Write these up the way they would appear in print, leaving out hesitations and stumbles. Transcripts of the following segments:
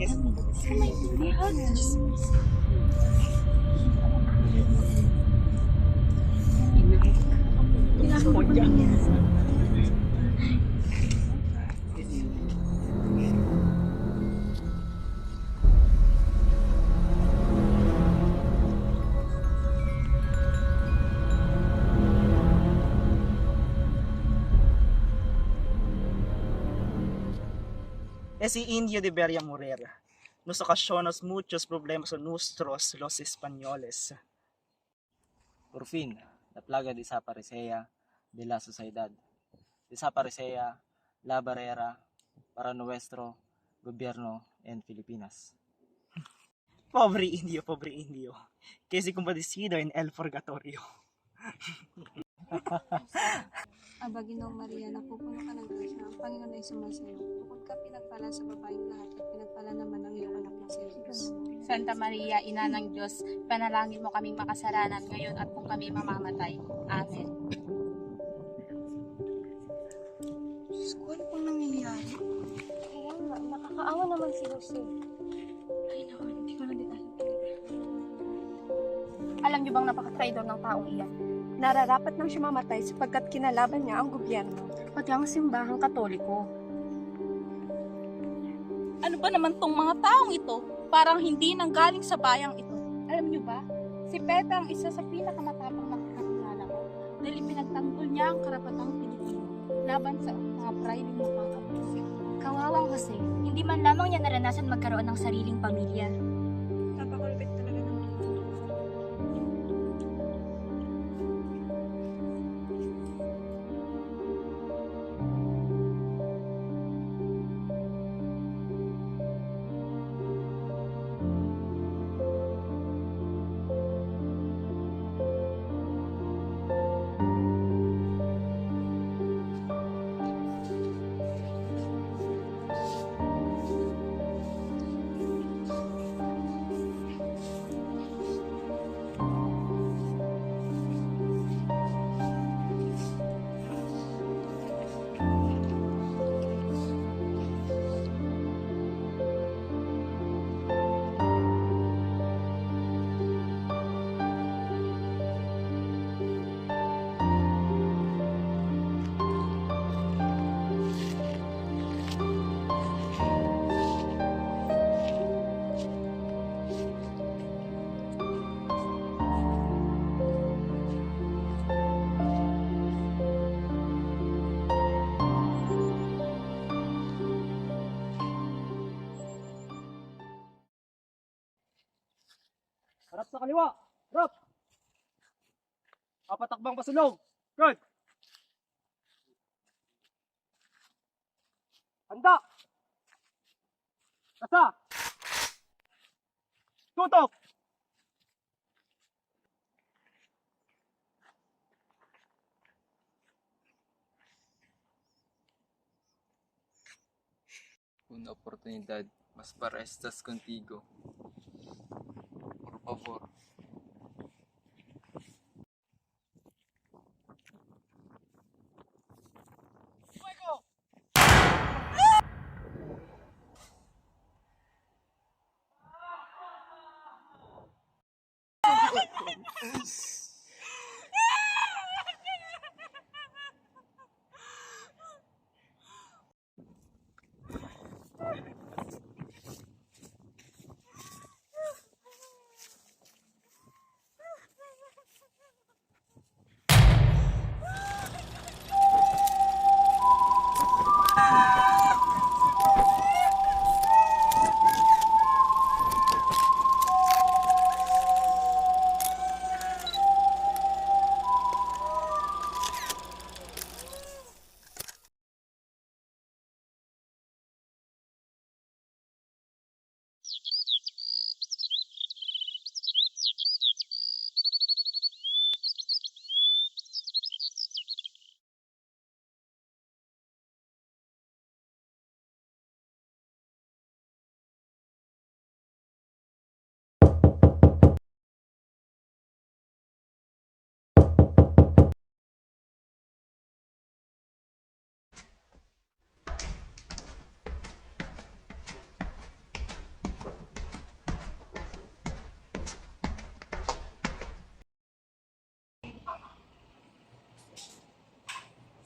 Yes. Sa maintindihan. Si Indio de Beria Morer nos ocasionos muchos problemas a nuestros los españoles. Por fin, la plaga desaparecía de la sociedad. Desaparecía la barrera para nuestro gobierno en Filipinas. Pobre indio, que se compadecido en el purgatorio. Aba, Ginoong Maria, napupuno ka ng grasya. Ang Panginoon ay sumasayo. Bukod ka pinagpala sa babaeng lahat at pinagpala naman ang iyong anak na si Jesus. Santa Maria, Ina ng Diyos, panalangin mo kaming makasalanan ngayon at kung kami mamamatay. Amen. Diyos ko, ano pong nangyayari? Kaya nga, nakakaawa naman si Jose. Ay naku, hindi ko na din alam talaga. Alam niyo bang napaka-traidor ng taong iyan? Nararapat nang siya mamatay sapagkat kinalaban niya ang gobyerno, pati ang simbahang katoliko. Ano ba naman tong mga taong ito? Parang hindi nanggaling sa bayang ito. Alam niyo ba, si Pepe ang isa sa pinakamatapang na kakilala ko dahil pinagtanggol niya ang karapatang Pilipino laban sa mga prailing mukhang abuso. Kawawang Jose, hindi man lamang niya naranasan magkaroon ng sariling pamilya. Napakulupit talaga ng Diyos. Harap sa kaliwa. Harap. Papatakbang pasulong. Good. Handa. Kasa. Tutok. Una oportunidad, mas para estas contigo. Por favor.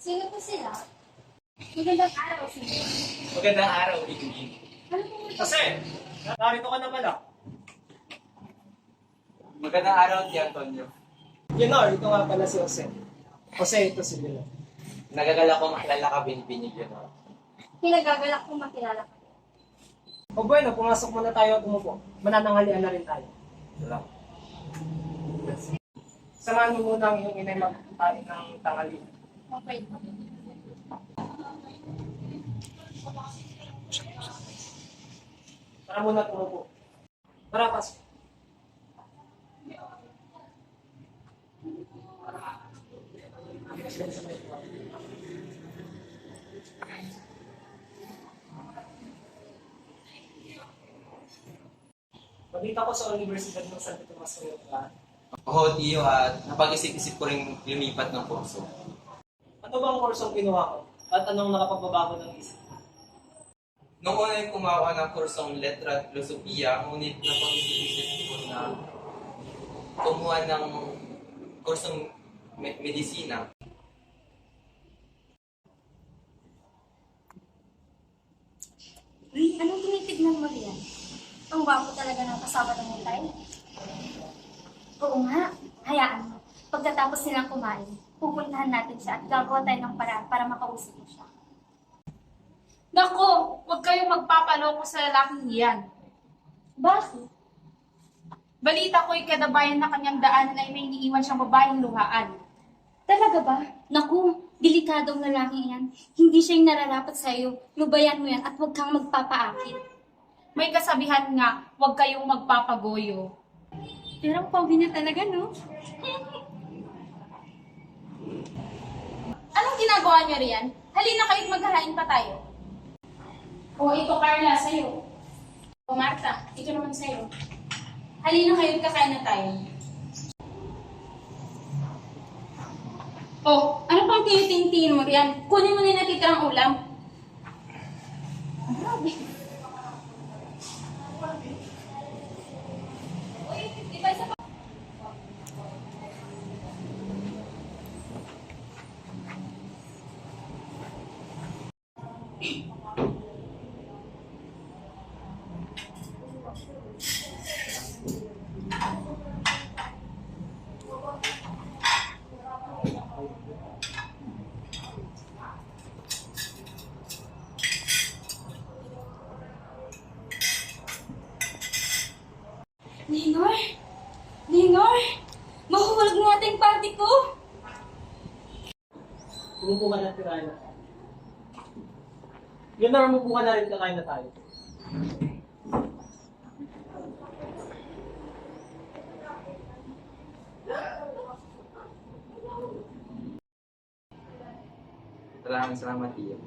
Sino po sila? Magandang araw, sino? Magandang araw, Igugin. Ano po ito? Kasi, narito ka na pala. Magandang araw, Tia Antonio. Leonor, ito nga pala si Jose. Jose, ito si Leonor. Nagagala ko makilala ka, Binibinig yun. Pinagagalak kong makilala ka. O bueno, pumasok muna tayo at umupo. Manananghalian na rin tayo. Salamat. Samahan mo muna ang iyong inay magkain ng tanghali. Okay. Tara muna tumupo. Tara, pasok. Balita ko sa Universidad ng Santo Tomas ngayon ka. Oo, Tiyo, at napag-isip-isip ko rin lumipat ng kurso. Ano bang kursong kinuha ko? At anong nakapagbabago ng isip? Noong una ay kumawa ng kursong Letra at Filosofia, ngunit napag-isip-isip ko na kumuha ng kursong medisina. Uy, anong tinitignan mo riyan? Ang gwapo talaga ng kasama ng mutay. Oo nga, hayaan mo. Pagkatapos nilang kumain, pupuntahan natin siya at gagawa tayo ng paraan para makausap mo siya. Nako, huwag kayong magpapaloko sa lalaking iyan. Bakit? Balita ko'y kadabayan na kanyang daanan ay may iniiwan siyang babaeng luhaan. Talaga ba? Naku, delikadong lalaki yan. Hindi siya yung nararapat sa'yo. Lubayan mo yan at huwag kang magpapaakit. May kasabihan nga, huwag kayong magpapagoyo. Pero ang pogi niya talaga, no? Anong ginagawa niyo riyan? Halina kayo't maghahain pa tayo. O ito Carla, sa'yo. O Marta, ito naman sa'yo. Halina kayo't kakain na tayo. Oh, ano pang tinitingin mo riyan? Kunin mo na yung natitirang ulam. Grabe. Uy, di ba isa pa? Linor! Linor! Mahuhulog na natin yung party ko! Umupo ka na tirahin na tayo. Leonor, umupo ka na rin kakain na tayo. Salamat, Tiyo.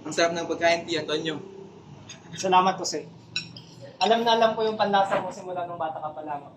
Ang sarap ng pagkain, Tia Antonio. Salamat, Jose. Alam na alam ko yung panlasa mo simula nung bata ka pa lamang.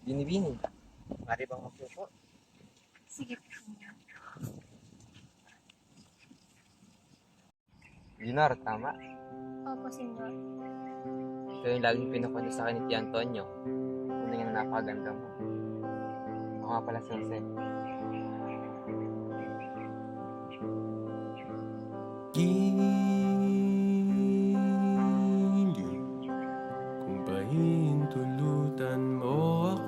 Binibining. Mari bang magpupo? Sige. Dinar, tama. Opo, senyor. Ito yung laging pinupunta sa akin ni Tia Antonio. Una nga na napakaganda mo. Ako nga pala si Jose. Giliw kung pahintulutan mo ako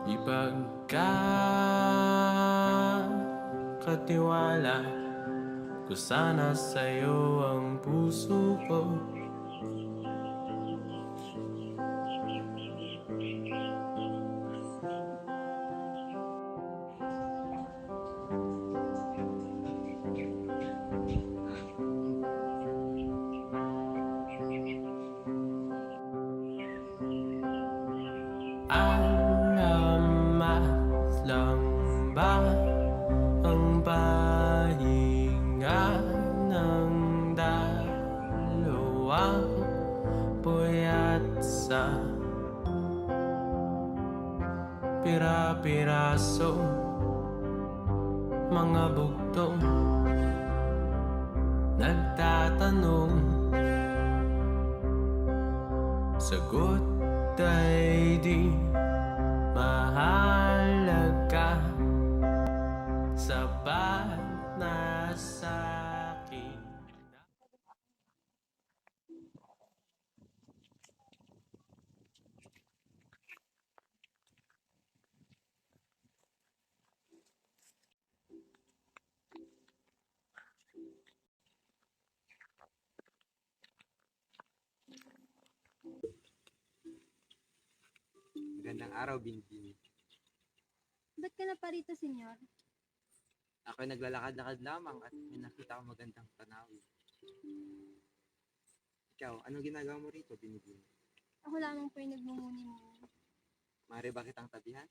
Ipagkakatiwala ko sana sa'yo ang puso ko. Alamat lang ba ang pahinga ng dalawang puyat sa pira-piraso, mga bugtong nagtatanong, sagot ay di mahalaga, sapat na sa'kin. Magandang araw, Binbin. Ba't ka na pa rito, senyor? Ako'y naglalakad-lakad lamang at may nakita akong magandang tanawin. Ikaw, anong ginagawa mo rito, Binbin? Ako lamang po yung nagmumuni-muni. Maaari ba kitang tabihan?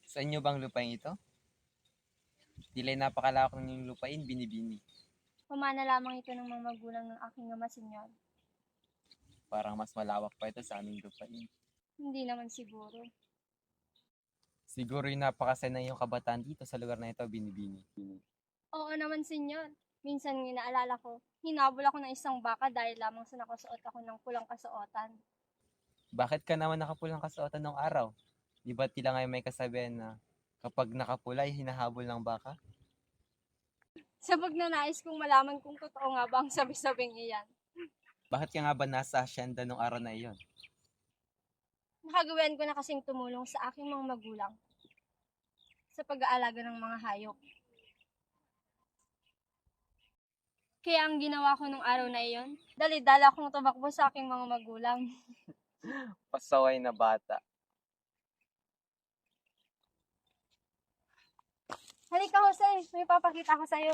Sa inyo bang lupain ito? Dila'y napakalawak ng inyong lupain, Binibini. Pamana lamang ito ng mga magulang ng aking ama, senyor. Parang mas malawak pa ito sa aming lupain. Hindi naman siguro. Siguro yung napakasay na iyong kabataan dito sa lugar na ito, Binibini. Oo naman, senyor. Minsan inaalala ko, hinabol ako ng isang baka dahil lamang sa nakasuot ako ng pulang kasuotan. Bakit ka naman nakapulang kasuotan ng araw? Di ba't tila ngayon may kasabihan na kapag nakapula ay hinahabol ng baka? Sa pagnanais kong malaman kung totoo nga ba ang sabi-sabing iyan. Bakit ka nga ba nasa asyenda nung araw na iyon? Nakagawian ko na kasing tumulong sa aking mga magulang sa pag-aalaga ng mga hayop. Kaya ang ginawa ko nung araw na iyon, dali-dala akong tumakbo sa aking mga magulang. Pasaway na bata. Halika, Jose, may papakita ko sa'yo.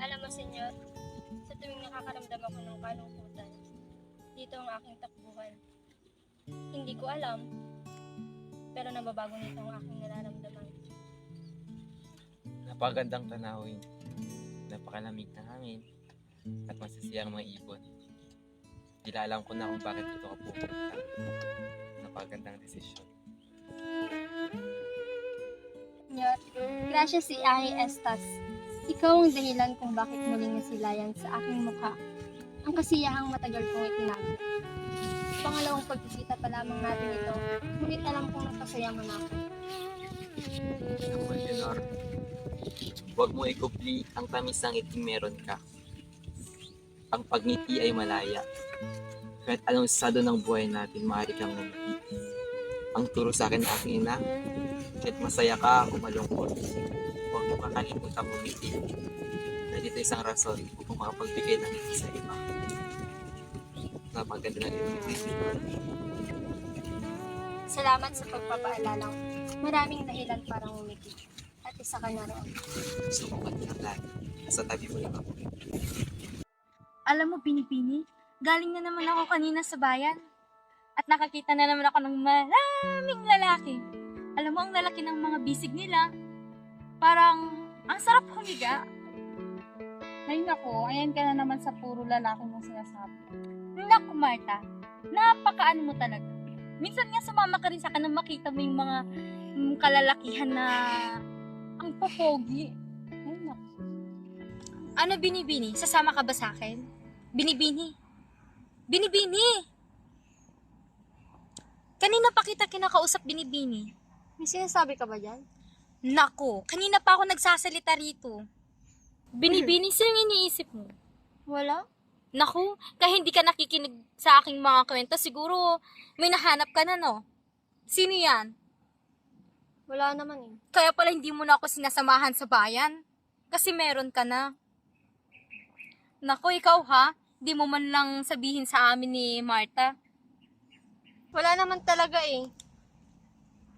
Alam mo, senyor, sa tuwing nakakaramdam ako ng kalungkutan, dito ang aking takbuhan. Hindi ko alam, pero nababago nito ang aking nararamdaman. Napakagandang tanawin. Napakalamig ng hangin at masasiyang mga ibon. Tila alam ko na kung bakit ito ka pupunta. Napakagandang desisyon. Senyor, gracias si Ahi Estas. Ikaw ang dahilan kung bakit muling nasilayan sa aking mukha ang kasiyahang matagal kong itinago. Pangalawang pagbisita pa lamang natin ito, ngunit alam kong napasaya mo na ako. Leonor, huwag mo ikupli ang tamis ng iting meron ka. Ang pagngiti ay malaya. Kahit anong estado ng buhay natin, maaari kang ngumiti. Ang turo sa akin ng aking ina, kahit masaya ka o malungkot, huwag mo kakalimutan ngumiti. Dahil ito isang rason upang makapagbigay ng ngiti sa iba. napakaganda ng iyong itinutunan. Salamat sa pagpapaalala ko. Maraming dahilan para ngumiti. At isa ka na roon. Gusto kong maging lagi. Nasa tabi mo lang ako. Alam mo, Pinipini, galing na naman ako kanina sa bayan. At nakakita na naman ako ng maraming lalaki. Alam mo, ang lalaki ng mga bisig nila. Parang, ang sarap humiga. Ay nako, ayan ka na naman sa puro lalaki mong sinasabi. Naku, Marta, napakaano mo talaga. Minsan nga sumama ka rin sa akin nang makita mo yung mga kalalakihan na ang popogi. Ay nako. Ano, Binibini? Sasama ka ba sa akin? Binibini? Binibini! Kanina pa kita kinakausap, Binibini. May sinasabi ka ba dyan? Nako, kanina pa ako nagsasalita rito. Binibini, sinong iniisip mo? Wala. Naku, kaya hindi ka nakikinig sa aking mga kwento, siguro may nahanap ka na, no? Sino yan? Wala naman eh. Kaya pala hindi mo na ako sinasamahan sa bayan. Kasi meron ka na. Naku, ikaw ha? Di mo man lang sabihin sa amin ni Marta. Wala naman talaga eh.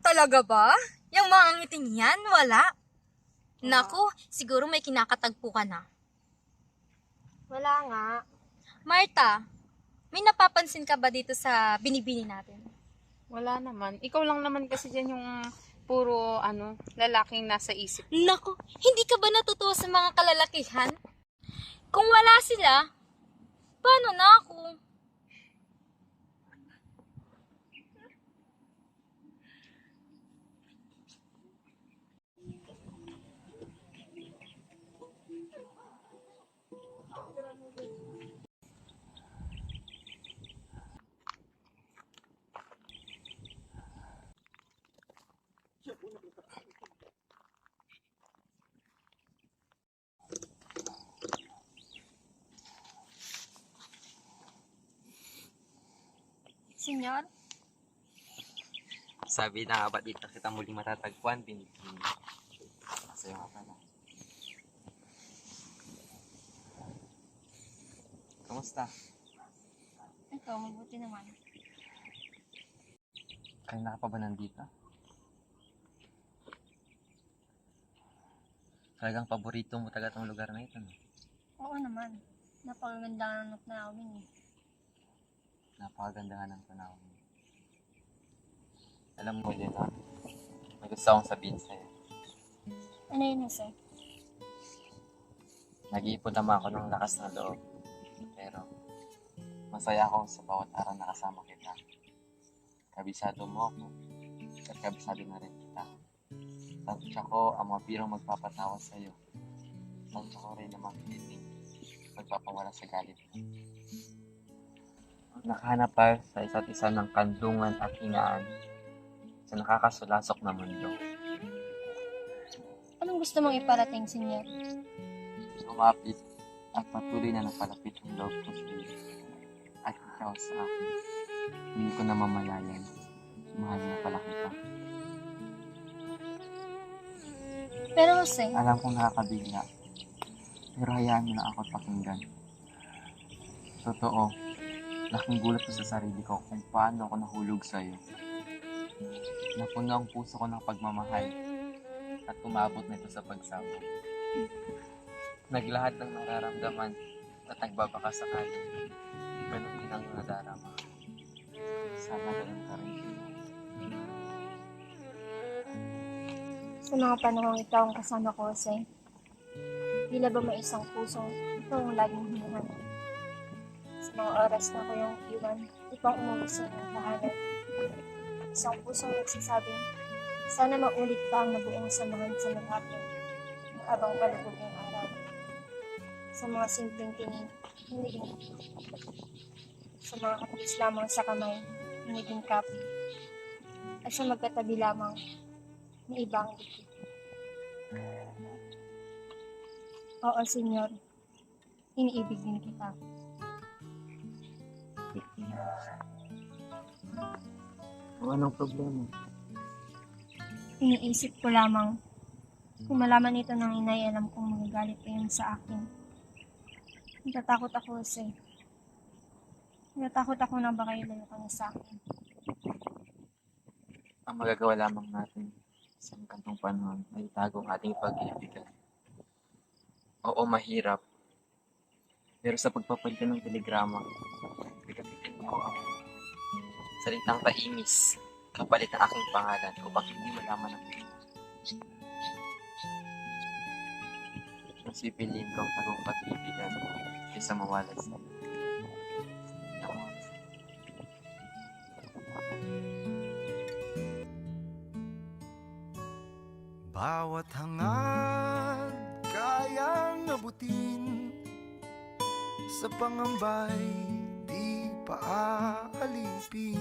Talaga ba? Yung mga ngiting yan, wala. Naku, siguro may kinakatagpo ka na. Wala nga. Marta, may napapansin ka ba dito sa binibini natin? Wala naman. Ikaw lang naman kasi dyan yung puro lalaking nasa isip. Naku, hindi ka ba natutuwa sa mga kalalakihan? Kung wala sila, paano na ako? Senyor? Sabi na nga ba dito kita muling matatagpuan, Binibini? Masaya nga pala. Kamusta? Ito, mabuti naman. Kanina ka pa ba nandito? Talagang paborito mo talaga itong lugar na ito, no? Oo naman. Napakaganda ng namin eh. Napakaganda nga ng panahon. Alam mo din, ha? May gusto akong sabihin sa'yo. Ano yun, Jose? Nag-iipon naman ako ng lakas ng loob. Pero, masaya ako sa bawat araw na kasama kita. Kabisado mo ako. At kabisado na rin kita. Tansya ko ang mga birong magpapatawa sa'yo. Tansya ko rin ang mga kiting magpapawala sa galit mo. Nakahanap tayo sa isa't isa ng kandungan at hingaan sa nakakasulasok na mundo. Anong gusto mong iparating, Senyor? Lumapit at patuloy na napalapit ang loob ko sa iyo. At ikaw sa akin. Hindi ko na mamalayan. Mahal na pala kita. Pero Jose, Alam kong nakakabigla. Pero hayaan mo na ako pakinggan. Totoo, laking gulat ko sa sarili ko kung paano ako nahulog sa iyo. Napuno ang puso ko ng pagmamahal at umabot nito sa pagsama. Naglahat ng nararamdaman at nagbabakasakali. Ganun din ang nadarama. Sana ganun ka rin. sa mga panahong ikaw ang kasama ko, Jose, tila ba may isang pusong ikaw ang laging hinahanap. Sa mga oras na ako yung iwan, ikaw ang umuwi sa iyong tahanan. Isang pusong nagsasabing, sana maulit pa ang nabuong samahan sa maghapon habang palubog ang araw. Sa mga simpleng tingin, hindi din. Sa mga kapis lamang sa kamay, hindi din kapi. At sa magkatabi lamang, may ibang dikit. Oo, Senyor. Iniibig din kita. Anong problema? Iniisip ko lamang, kung malaman ito ng inay, alam kong magagalit pa yun sa akin. Natatakot ako, Jose. Natakot ako na baka ilayo ka na sa akin. Ang magagawa lamang natin sa gantong panahon ay itago ang ating pag-iibigan. Oo, mahirap. Pero sa pagpapalitan ng telegrama, gagamitin ko ang salitang taimis kapalit ng aking pangalan upang hindi malaman ng iba. Mas pipiliin ko ang tagong pag-iibigan kaysa mawalan sa Bawat hangad kayang abutin, sa pangambay di paaalipin.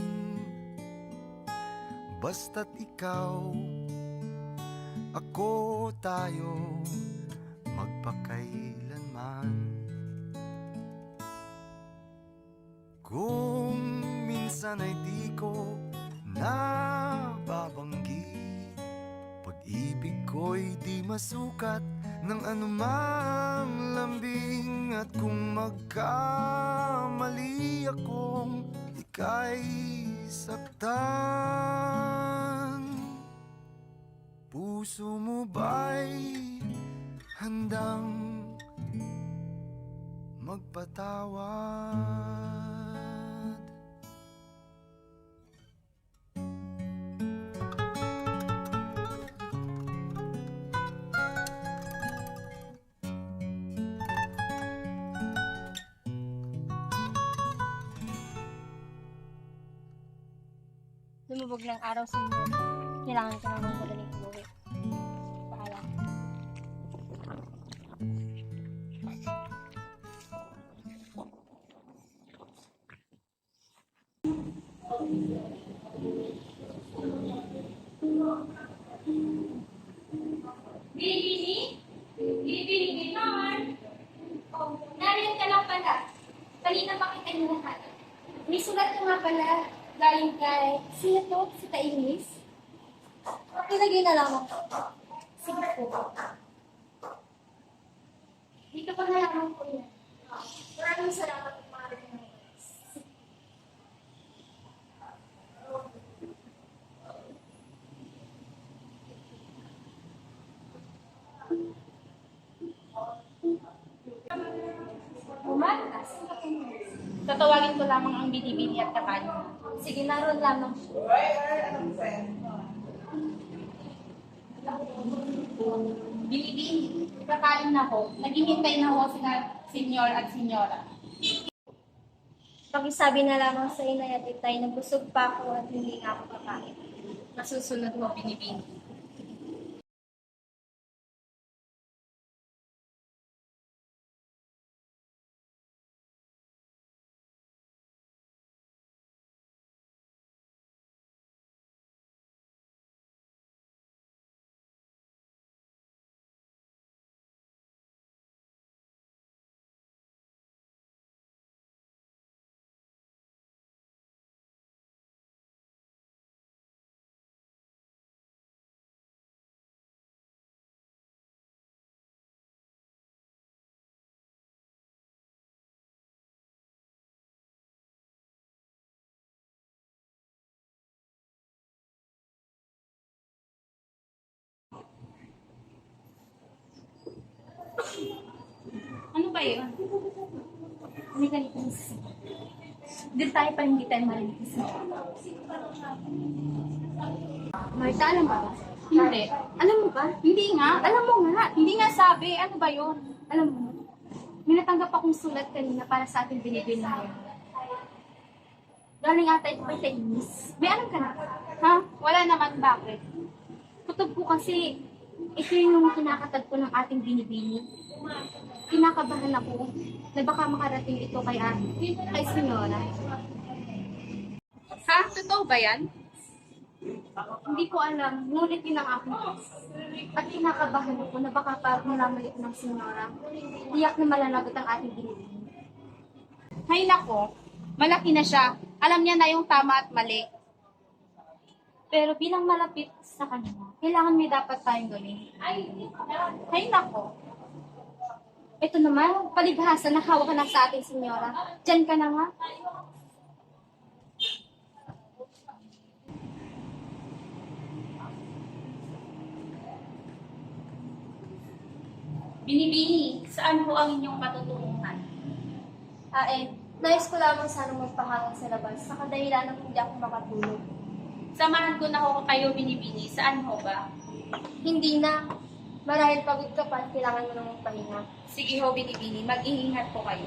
Basta't ikaw, ako, tayo, magpakailanman. Kung minsan ay di ko nababanggit, pag-ibig ko'y di masukat ng anumang lambing. At kung magkamali akong ika'y saktan, puso mo ba'y handang magpatawad? Lumubog ng araw sa inyo. Kailangan ko na ng madaling umuwi. Paalam. Bini? Bini naman. Oh, nariyan ka lang pala. Kanina pa kita nilahat. May sulat ka nga pala. Galing kay... Sino to? Si Tainis? Ilagay na lang ako. Sige po. Dito ko na lang po yan. Maraming salamat po mga rin. Umatas. Tatawagin ko lamang ang binibini at kakain. Sige, naroon lamang. Binibini, kakain na ho. Naghihintay na ho sina senyor at senyora. Pakisabi na lamang sa inay at itay na busog pa ako at hindi nga ako kakain. Nasusunod ho, binibini. Ano ba yun? May ganito na siya. Dito tayo pa hindi tayo marinig sa Marta, alam mo ba? Hindi. Alam mo ba? Hindi nga. Alam mo nga. Hindi nga sabi. Ano ba yun? Alam mo, may natanggap akong sulat kanina para sa ating binibili ngayon. Galing ata ito kay Tainis. May alam ka na? Ha? Wala naman. Bakit? Kutob ko kasi, ito yung kinakatag ko ng ating binibini. Kinakabahan ako na baka makarating ito kay Senyora. Ha? Totoo ba yan? Hindi ko alam, ngunit yun ang aking at kinakabahan ako na baka parang namali ng Senyora. Tiyak na malalagot ang ating binibini. Hay nako. Malaki na siya. Alam niya na yung tama at mali. Pero bilang malapit sa kanya, kailangan may dapat tayong gawin. Hay nako. Ito naman, palibhasa na hawak ka na sa ating Senyora. Diyan ka na nga. Binibini, saan po ang inyong patutunguhan? Nais ko lamang sana magpahangin sa labas sa kadahilan ng hindi ako makatulog. Samahan ko na ho kayo, Binibini. Saan ho ba? Hindi na. Marahil pagod ka pa at kailangan mo nang magpahinga. Sige ho, Binibini. Mag-iingat po kayo.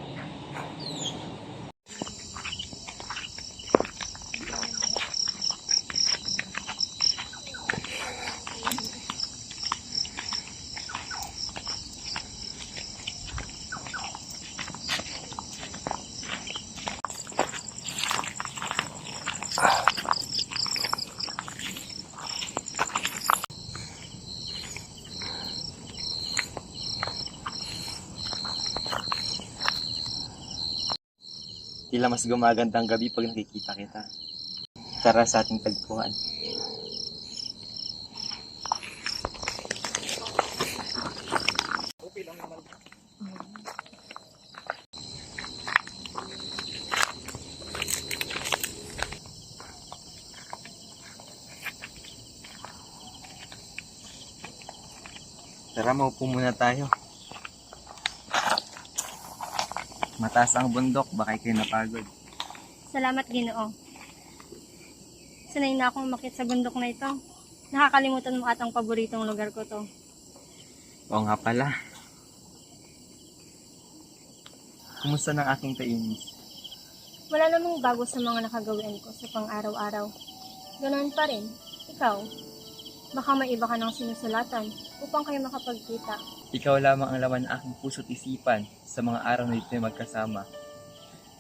Tila mas gumaganda ang gabi pag nakikita kita. Tara sa ating tagpuan. Tara, maupo muna tayo. Mataas ang bundok, baka kayo napagod. Salamat, Ginoo. Sanay na akong umakyat sa bundok na ito. Nakakalimutan mo atang paboritong lugar ko to. Oo nga pala. Kumusta ng aking tainis? Wala namang bago sa mga nakagawian ko sa pang-araw-araw. Ganoon pa rin. Ikaw, baka may iba ka ng sinusulatan upang kayo makapagkita. Ikaw lamang ang laman ng aking puso't isipan sa mga araw na ito'y magkasama.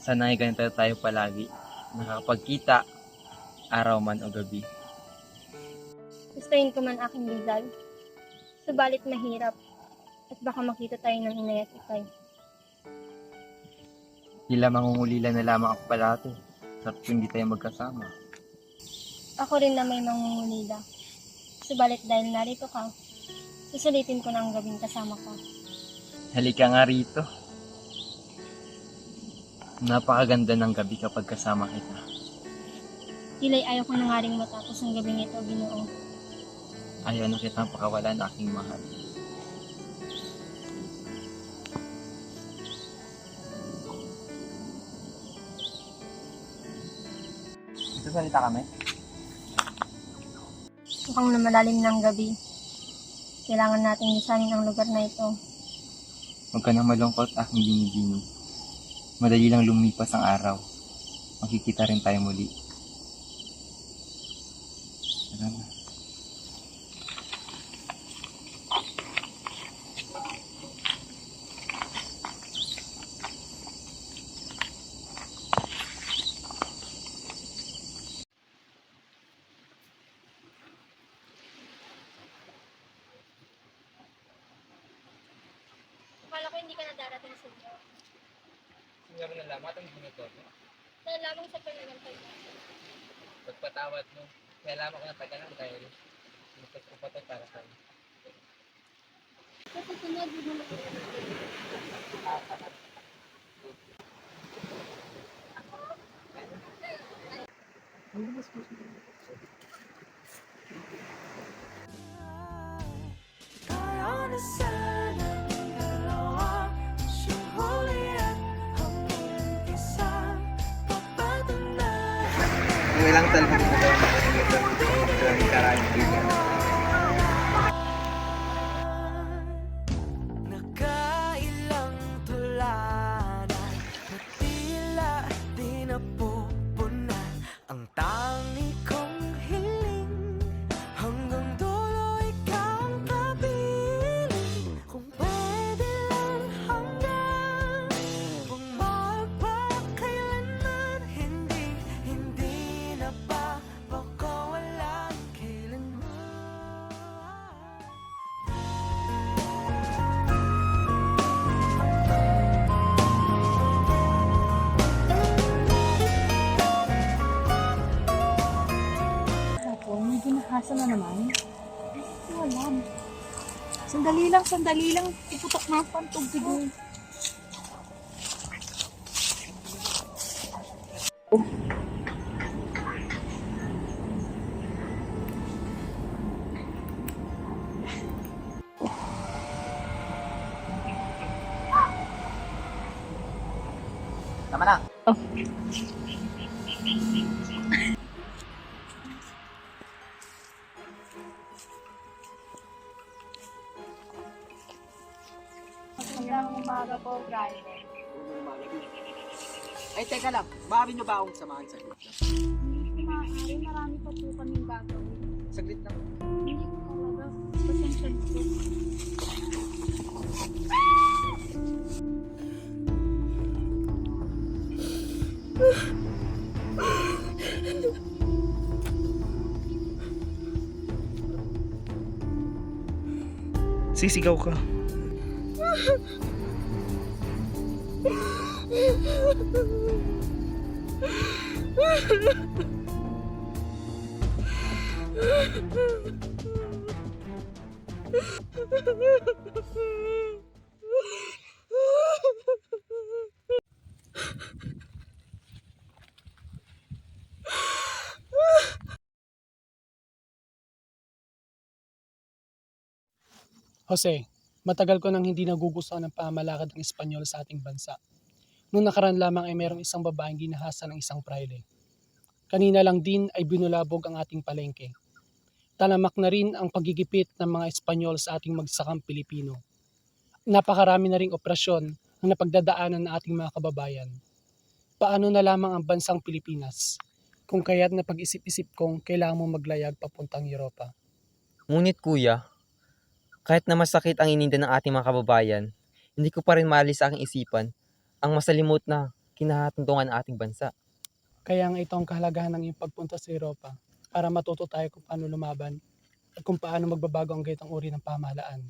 Sana ay ganito tayo palagi, nakakapagkita, araw man o gabi. Gustuin ko man aking bidal. Subalit mahirap at baka makita tayo ng inay at ikay. Tila mangungulila na lamang ako palate, sarap hindi tayo magkasama. Ako rin na may mangungulila. Subalit dahil narito ka, susulitin ko na ang gabing kasama ka. Halika nga rito. Napakaganda ng gabi kapag kasama kita. Tila'y ayaw ko na nga ring matapos ang gabing ito, Ginoo. Ayaw na kitang pakawalan, aking mahal. Salita kami? Mukhang na malalim ng gabi. Kailangan nating lisanin ang lugar na ito. Huwag ka na malungkot, aking binibini. Madali lang lumipas ang araw. Makikita rin tayo muli. Tara na. Akala ko hindi ka na darating sa inyo. Siguro na lamang itong ginito. Nalamang sa panagantay mo. Pagpatawad mo, kaya lamang ko natagalan dahil gusto ko pa ito para sa'yo. Sa susunod, hindi mo Ilang talbog na daw ng karamihan. Nakailang tulanan na tila di napupunan ang tangi kong hiling. Hanggang dulo ikaw ang kapiling. Kung pwede lang hanggang bumahal pa kailanman. Hindi na ba baka walang kailanman. Ako, may ginahasa na naman. Wala. Sandali lang. Iputok na ako ang tubig. Magandang umaga po, Brian. Ay, teka lang. Maaari nyo ba akong samahan saglit lang? Maaari, marami pa po kaming gagawin. Saglit lang. Hindi ko talaga. Pasensya na po. Sisigaw ka. Jose, matagal ko nang hindi nagugustuhan ng pamamalakad ng Espanyol sa ating bansa. Noong nakaraan lamang ay mayroong isang babaeng ginahasa ng isang praile. Kanina lang din ay binulabog ang ating palengke. Talamak na rin ang pagigipit ng mga Espanyol sa ating magsakang Pilipino. Napakarami na ring operasyon ang napagdadaanan ng ating mga kababayan. Paano na lamang ang bansang Pilipinas? Kung kaya't napag-isip-isip kong kailangan mo maglayag papuntang Europa. Ngunit kuya, kahit na masakit ang ininda ng ating mga kababayan, hindi ko pa rin maalis sa aking isipan ang masalimot na kinahatuntungan ng ating bansa. Kaya nga ito ang kahalagahan ng iyong pagpunta sa Europa para matuto tayo kung paano lumaban at kung paano magbabago ang ganitong uri ng pamahalaan.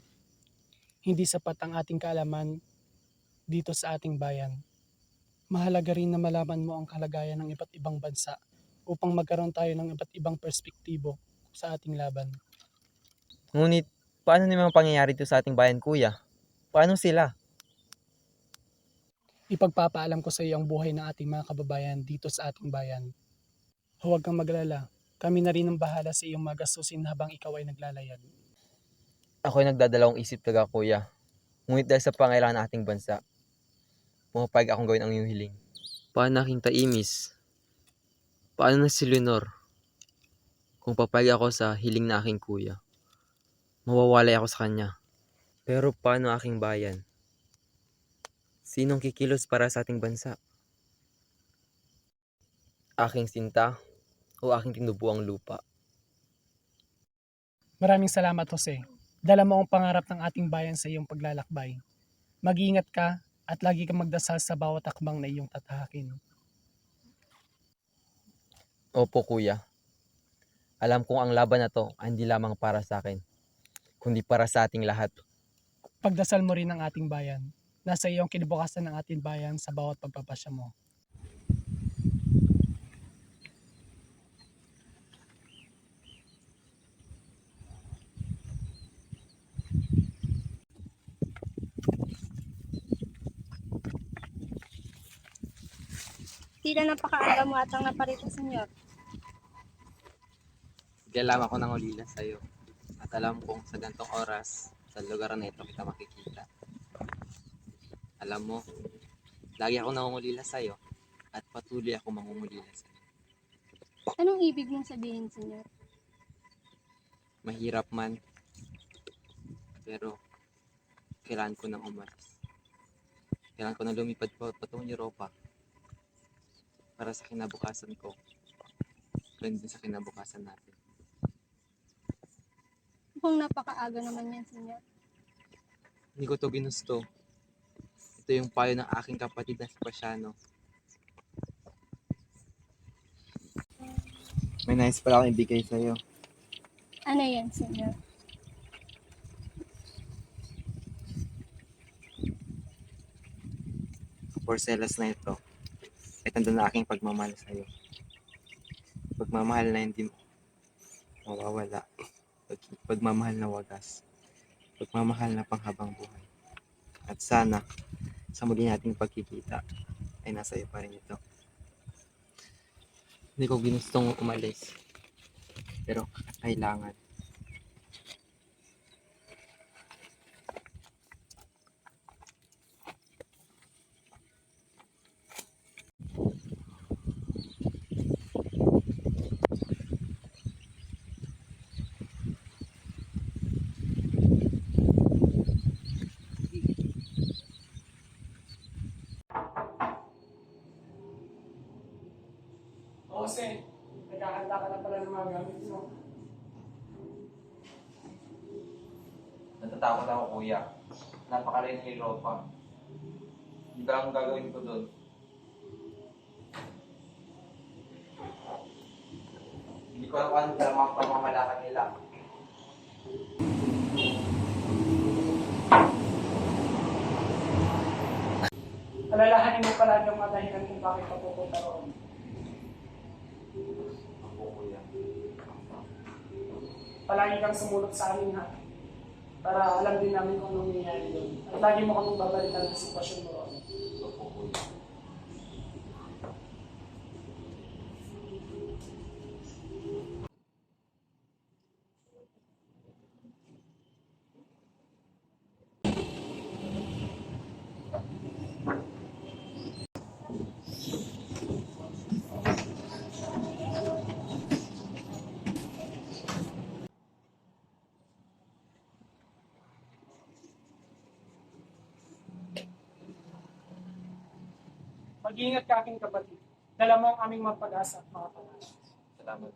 Hindi sapat ang ating kaalaman dito sa ating bayan. Mahalaga rin na malaman mo ang kalagayan ng iba't ibang bansa upang magkaroon tayo ng iba't ibang perspektibo sa ating laban. Ngunit, paano na mga pangyayari ito sa ating bayan kuya? Paano sila? Ipagpapaalam ko sa iyo ang buhay ng ating mga kababayan dito sa ating bayan. Huwag kang maglala, kami na rin ang bahala sa iyong magastusin habang ikaw ay naglalayag. Ako ay nagdadalawang isip talaga kuya. Ngunit dahil sa pangailangan ng ating bansa, pumapayag akong gawin ang iyong hiling. Paano aking taimis? Paano na si Leonor? Kung papayag ako sa hiling na aking kuya, mawawalay ako sa kanya. Pero paano aking bayan? Sinong kikilos para sa ating bansa? Aking sinta o aking tinubuang lupa? Maraming salamat, Jose. Dala mo ang pangarap ng ating bayan sa iyong paglalakbay. Mag-iingat ka at lagi kang magdasal sa bawat akbang na iyong tatahakin. Opo kuya. Alam kong ang laban na to ay hindi lamang para sa akin, kundi para sa ating lahat. Pagdasal mo rin ang ating bayan. Nasa iyong kinabukasan ng ating bayan sa bawat pagpapasya mo. Tila napakaaga mo atang naparito, senyor. Kaya lamang ako nang ulila sa'yo. At alam kong sa gantong oras, sa lugar na ito kita makikita. Alam mo, lagi ako nangungulila sa'yo at patuloy ako mangungulila sa'yo. Anong ibig mong sabihin, senyor? Mahirap man, pero kailangan ko nang umalis. Kailangan ko nang lumipad patungong Europa para sa kinabukasan ko. Ganun din sa kinabukasan natin. Mukhang napakaaga naman yan, senyor. Hindi ko to ginusto. Ito yung payo ng aking kapatid na si Pasiano. May nais pala akong ibigay sa'yo. Ano yan, senyor? Porcelas na ito ay tanda na aking pagmamahal sa'yo. Pagmamahal na hindi mawawala. Pagmamahal na wagas. Pagmamahal na panghabang buhay. At sana, sa muli nating pagkikita, ay nasa iyo pa rin ito. Hindi ko ginustong umalis. Pero kailangan. Jose, nagkakanta ka na pala ng mga gamit mo. Natatakot ako, kuya. Napakalain ng Europa. Hindi ba ang gagawin ko doon? Hindi ko alam kung ano talagang mga pamamalakad nila. Alalahanin mo palagi ang mga dahilan kung bakit ka pupunta roon. Ako, kuya. Palagi kang sumulot sa amin ha. Para alam din namin kung anong nangyayari doon. At lagi mo kaming babalikan ng sitwasyon mo roon. Ako, kuya. Mag-iingat ka aking kapatid. Dala mo ang aming mga pag-asa at mga pangalan. Salamat.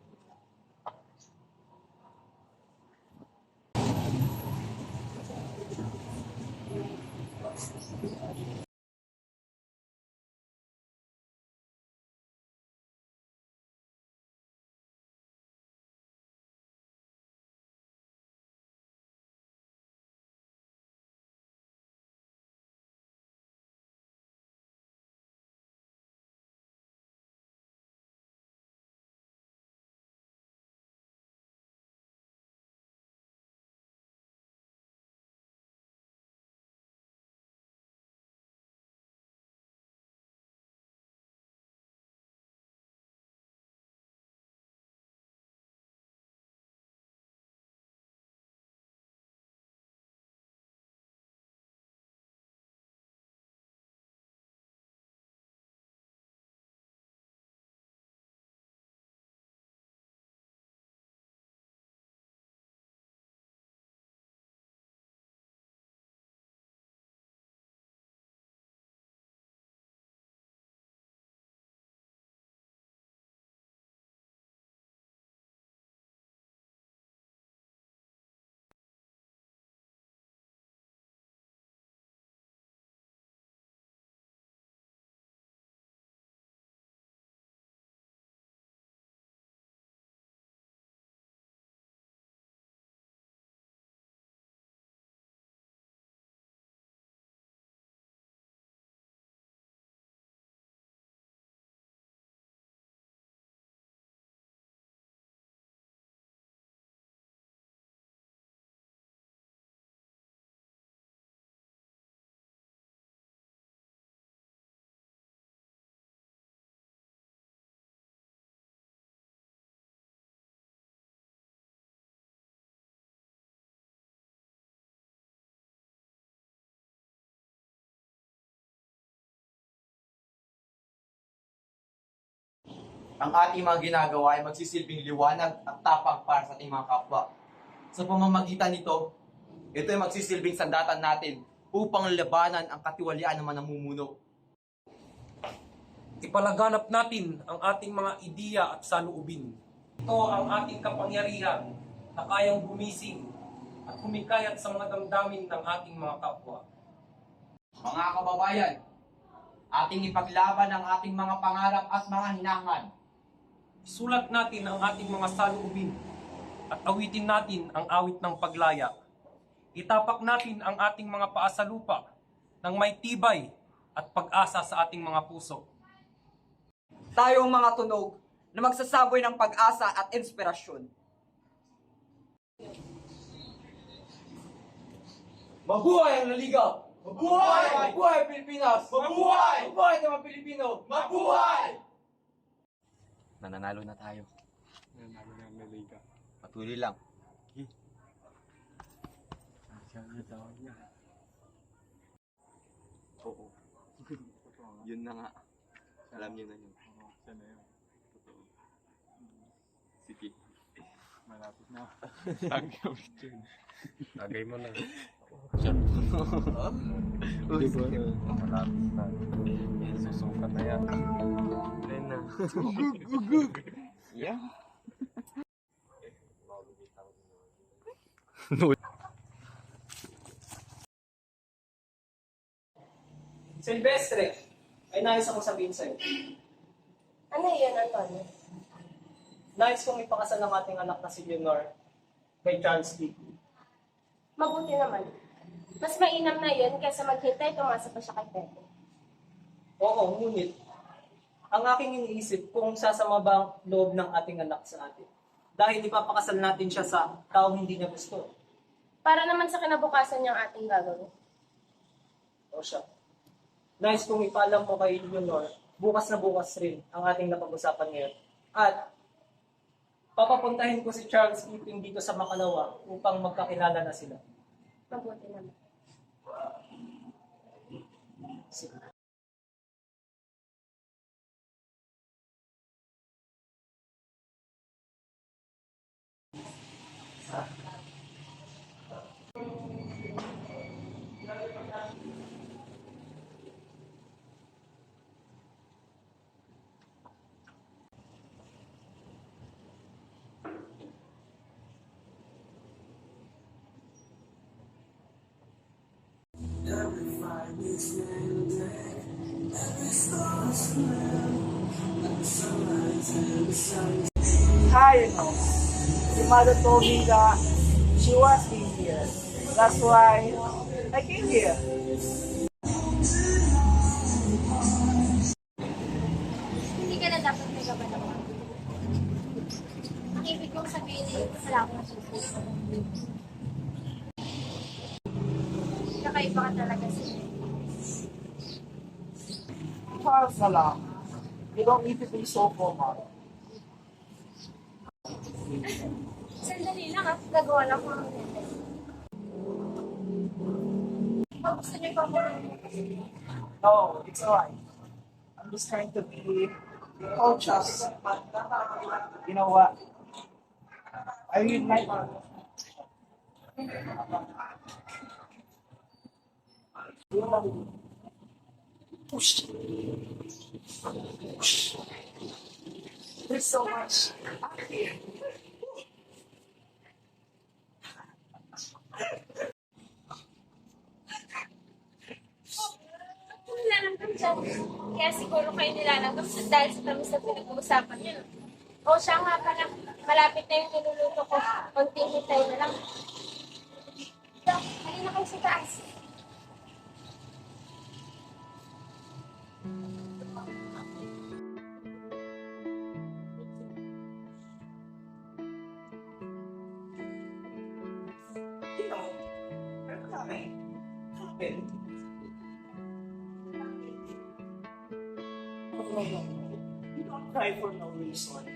Ang ating mga ginagawa ay magsisilbing liwanag at tapang para sa ating mga kapwa. Sa pamamagitan nito, ito ay magsisilbing sandatan natin upang labanan ang katiwalian ng mga namumuno. Ipalaganap natin ang ating mga ideya at saloobin. Ito ang ating kapangyarihan na kayang gumising at humikayat sa mga damdamin ng ating mga kapwa. Mga kababayan, ating ipaglaban ang ating mga pangarap at mga hinahangad. Sulat natin ang ating mga saloobin at awitin natin ang awit ng paglaya. Itapak natin ang ating mga paa sa lupa ng may tibay at pag-asa sa ating mga puso. Tayo ang mga tunog na magsasaboy ng pag-asa at inspirasyon. Mabuhay ang Laliga! Mabuhay! Mabuhay Pilipinas! Mabuhay! Mabuhay sa mga Pilipino! Mabuhay! Nananalo na tayo. Nanalo na ang Laliga. Patuloy lang. Oo. Yun na nga. Alam niyo na yun. Sana yun. Totoo. Sige. Malapit na. Tagay mo na. Diba? Malapit na. Susukat na yan. Ayun na. Yeah. Silvestre, ay nais akong sabihin sa'yo. Ano yun, Antonio? Nais kong ipakasal ang ating anak na si Leonor kay Charles Lee. Mabuti naman. Mas mainam na yun kaysa maghintay tumasa pa siya kay Pepe. Oo, ngunit ang aking iniisip kung sasama ba ang loob ng ating anak sa atin. Dahil ipapakasal natin siya sa taong hindi niya gusto. Para naman sa kinabukasan niyang ating gagawin. O siya. Nais kong ipaalam mo kay Leonor, bukas na bukas rin ang ating napag-usapan ngayon. At papapuntahin ko si Charles Keeping dito sa Makalawa upang magkakilala na sila. Mabuti naman. Sige. Hi, your mother told me that she was in here. That's why I came here. Hindi ka na dapat may gabalawa. Ang ibig kong sabihin ay wala akong nasusunod. Kakaiba ka talaga siya. Charles na lang. You don't need to be so formal. Sandali lang at gagawa lang ko ang nete. Pag gusto niyo pa mo. No, it's alright. I'm just trying to be cautious. You know what? I really like push. Push. There's so much out here. Nilalanggam siya. Kaya siguro kayo nilalanggam dahil sa tamis na pinag-uusapan niyo. O siya nga pala, malapit na yung niluluto ko. Konting hitay na lang. Dok, halina kayo sa taas. You know, I'm coming. Come No. You don't cry for no reason.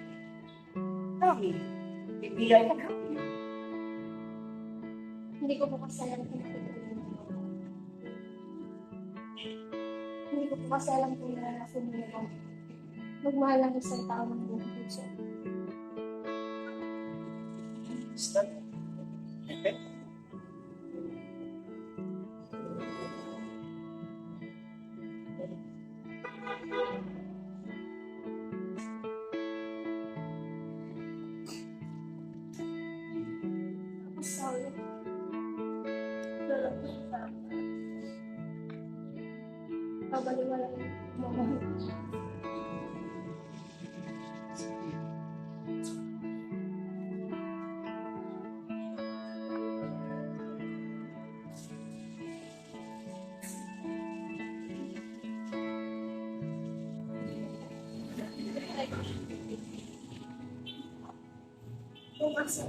Tell me, maybe I can help you. Hindi ko po kasi alam kung Hindi ko po kasi alam kung naranasan niyo ba magmahal ng isang tao ng buong puso. Is that okay? I'm sorry. Babaliwala yung mamahal. Kasi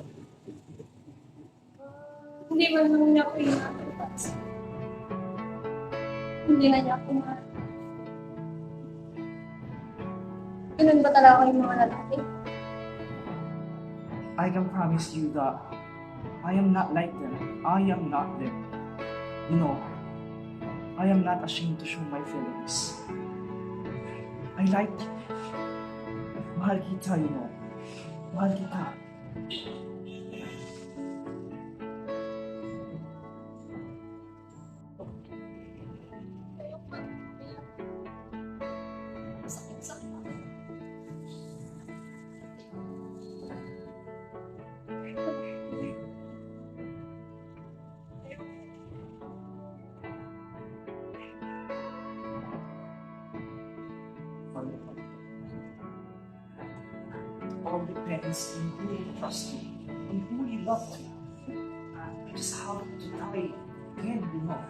hindi ba naman niya ako inaantas? Hindi na niya ako mahal. Ganun ba talaga yung mga lalaki? I can promise you that I am not like them. I am not them. You know, I am not ashamed to show my feelings. I like you. Mahal kita, you know. Mahal kita. all depends on who you trust you and who you love. You just have to try again, you know.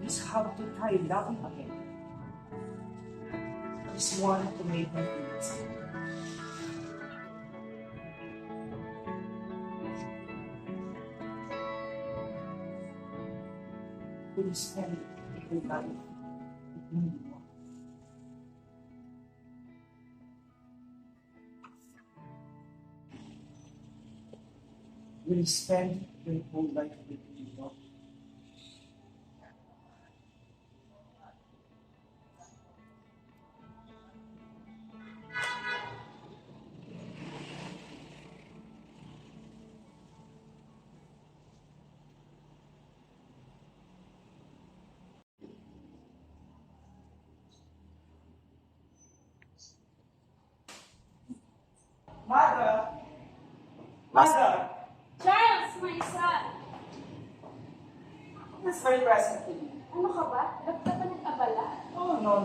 You just have to try loving again. I just wanted to make my feelings. Will you spend your life with me? Will you spend your whole life with me? Mother! Mother! Charles, my son! That's very present to me. Ano ka ba? Ba't ka pa nag-abala? Oh, no.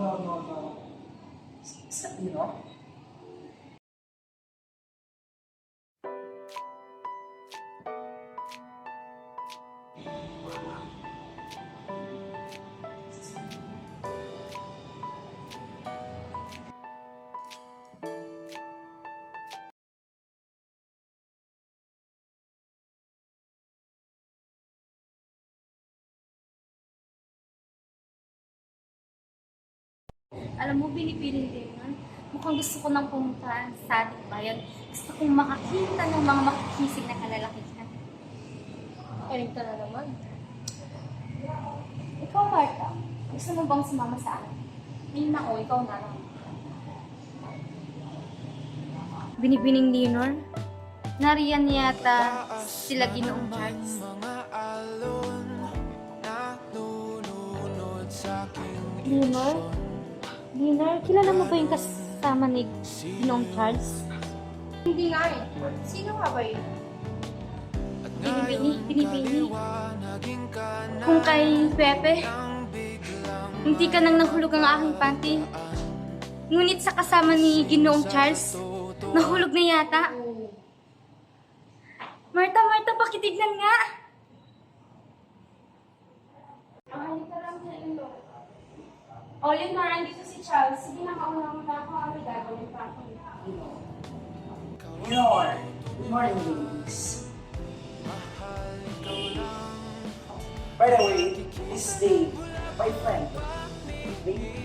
You know? Alam mo, binipiling din yun. Mukhang gusto ko nang pumunta sa ating bayan. Gusto kong makakita ng mga makikisig na kalalakihan. Ayun ka na naman. Ikaw, Marta, gusto mo bang sumama sa akin? Hindi na ako, ikaw na lang. Binibining Leonor, nariyan yata sila Ginoong Charles. Leonor? Leonor, kilala mo ba yung kasama ni Ginoong Charles? Hindi nga eh. Sino nga ba yun? Binibini. Kung kay Pepe, hindi ka nang nahulog ang aking panty. Ngunit sa kasama ni Ginoong Charles, nahulog na yata. Marta, pakitignan nga. Halika lang sa ilo. O, Leonor, andito si Charles. Sige na, kauna mo na ako. Kami gagawin pa ako. Lord, good morning, ladies. By the way, this is Dave, my friend. Dave.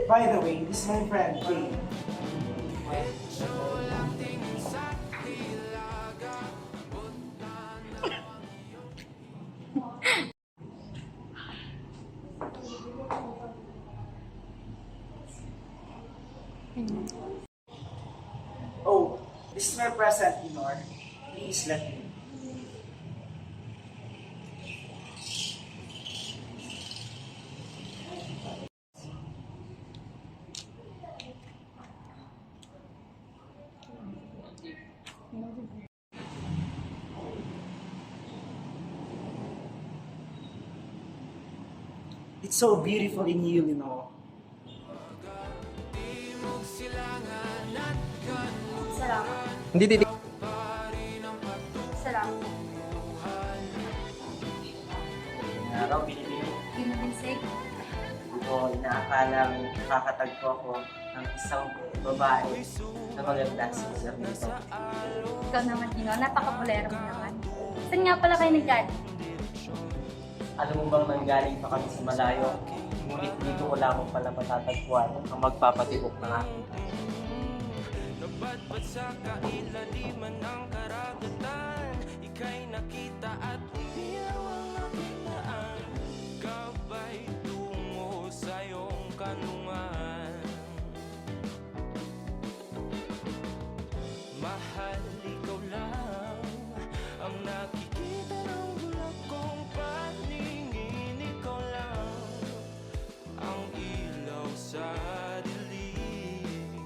By the way, this is my friend, Dave. Oh, this is my present, Lenore. Please let me. It's so beautiful in you, Lenore. Salamat. Hindi. Salamat. Araw, binibili. Ginoong Ko inaakalang makakatagpo ako ng isang babae na maganda sa serviso. Ikaw naman, Gino, napaka-bolero mo naman. Saan nga pala kayo naggaling? Alam mo bang nanggaling pa kami sa malayo? Ngunit dito ko lamang pala matatagpuan ang magpapatibok ng aking. Napadpad sa kailaliman ng karagatan, ika'y nakita at umiyaw ang aking daan. Gabay tungo sa iyong kanungan. Mahal, ikaw lang ang nakikita ng bulak kong paningin. Ikaw lang ang ilaw sa dilim.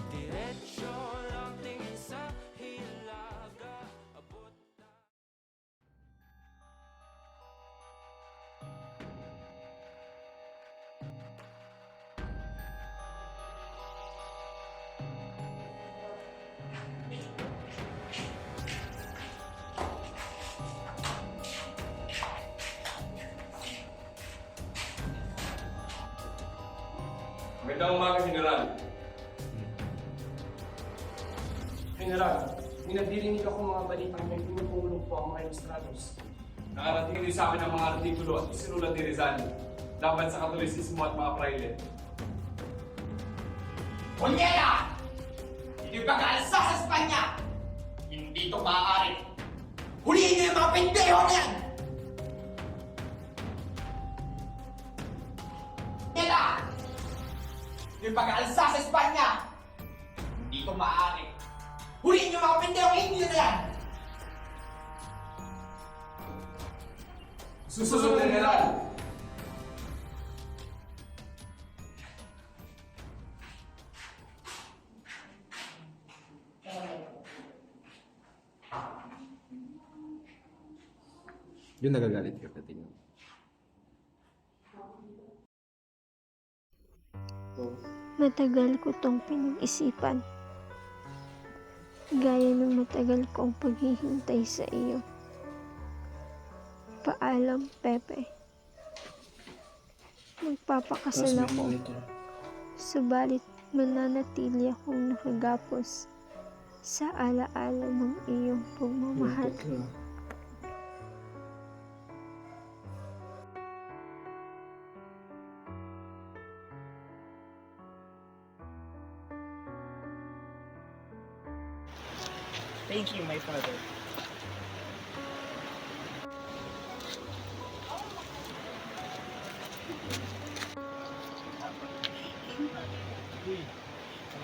Diretsyo lang tingin sa hilaga. Magandang umaga, General. General, may nabirinig ako mga balitang may pinupulong po ang mga ilustrados. Nakarating din sa akin ang mga artikulo at isinulat ni Rizal laban sa Katolisismo at mga praile. Kunyela! Hindi pag-aalsa sa Espanya! Hindi ito maaari! Huliin niyo yung mga pendeho na yan! Kunyela! Hindi pag-aalsa sa Espanya! Hindi ito maaari! Huliin niyo yung mga pendeho na yan! Susunod, General! Yung nagagalit ka, tingnan. Matagal ko tong pinag-isipan. Gaya ng matagal kong paghihintay sa iyo. Paalam, Pepe. Magpapakasal ako. Subalit mananatili akong nakagapos sa alaala ng iyong pagmamahal. Thank you, my father.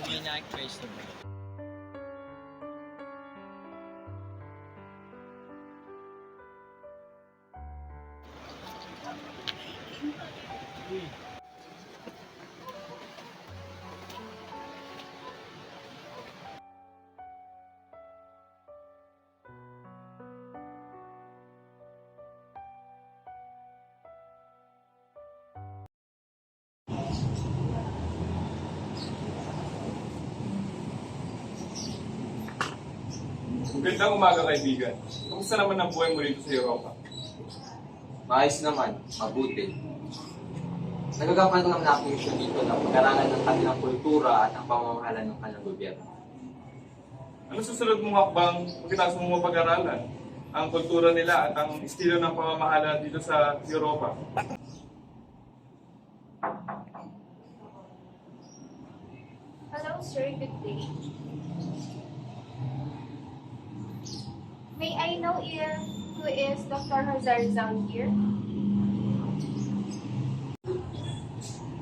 Hindi na-express naman. Magandang umaga, kaibigan. Kamusta naman ang buhay mo dito sa Europa? Maayos naman, mabuti. Nagagapan naman ang misyon dito na pag-aralan ng kanilang kultura at ang pamamahala ng kanilang gobyerno. Ano susunod mong hakbang pagkatapos mo mapag-aralan? Ang kultura nila at ang estilo ng pamamahala dito sa Europa? Hello, sir. Good day. May I know if who is Dr. Hazarzan here?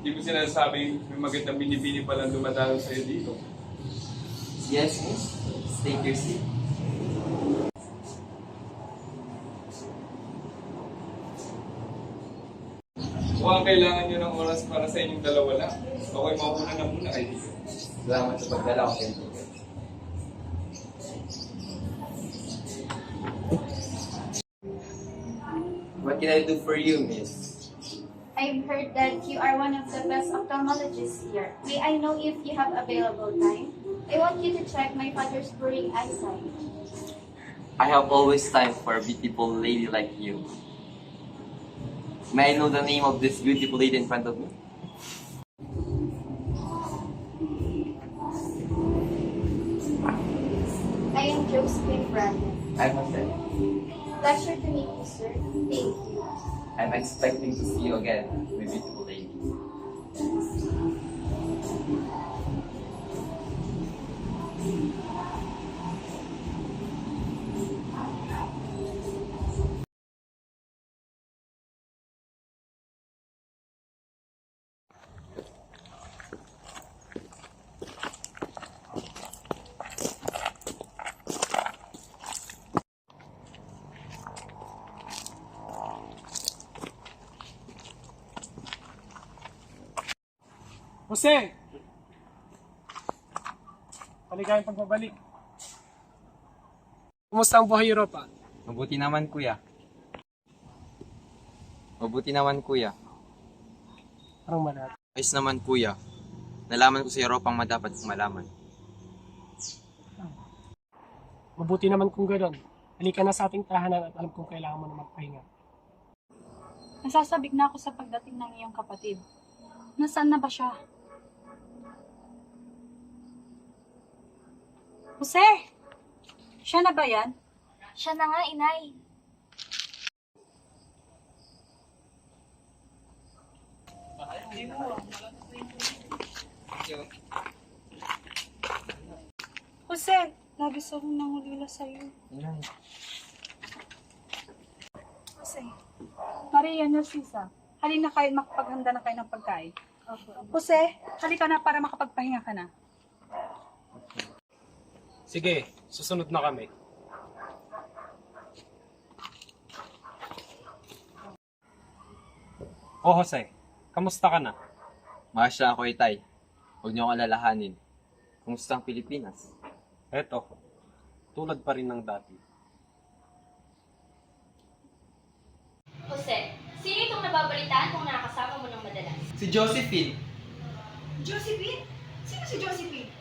Hindi ko sinasabing may magandang binibini palang dumadalo sa'yo dito. Yes, miss. Take your seat. Mukhang kailangan nyo ng oras para sa inyong dalawa lang. Ako'y mauna na muna, kaibigan. Salamat sa pagdala ko, kaibigan. What can I do for you, miss? I've heard that you are one of the best ophthalmologists here. May I know if you have available time? I want you to check my father's poorly eyesight. I have always time for a beautiful lady like you. May I know the name of this beautiful lady in front of me? I am Josephine Brandon. I'm Jose. Pleasure to meet you, sir. Thank you. I'm expecting to see you again, my beautiful lady. Jose! Paligayang pagbabalik. Kumusta ang buhay Europa? Mabuti naman, kuya. Mabuti naman, kuya. Parang malat. Ayos naman, kuya. Nalaman ko sa Europa ang madapat kong malaman. Mabuti naman kung gano'n. Halika na sa ating tahanan at alam kong kailangan mo na magpahinga. Nasasabik na ako sa pagdating ng iyong kapatid. Nasaan na ba siya? Jose! Siya na ba yan? Siya na nga, inay. Jose, labis akong nangulila sa'yo. Jose, Maria Narcisa, halina kayo makapaghanda na kayo ng pagkain. Jose, halika na para makapagpahinga ka na. Sige, susunod na kami. Oh, Jose, kamusta ka na? Masya ako, Itay. Huwag niyo akong alalahanin. Kumusta ang Pilipinas? Eto, tulad pa rin ng dati. Jose, sino itong nababalitaan kung nakakasama mo ng madalas? Si Josephine. Josephine? Sino si Josephine?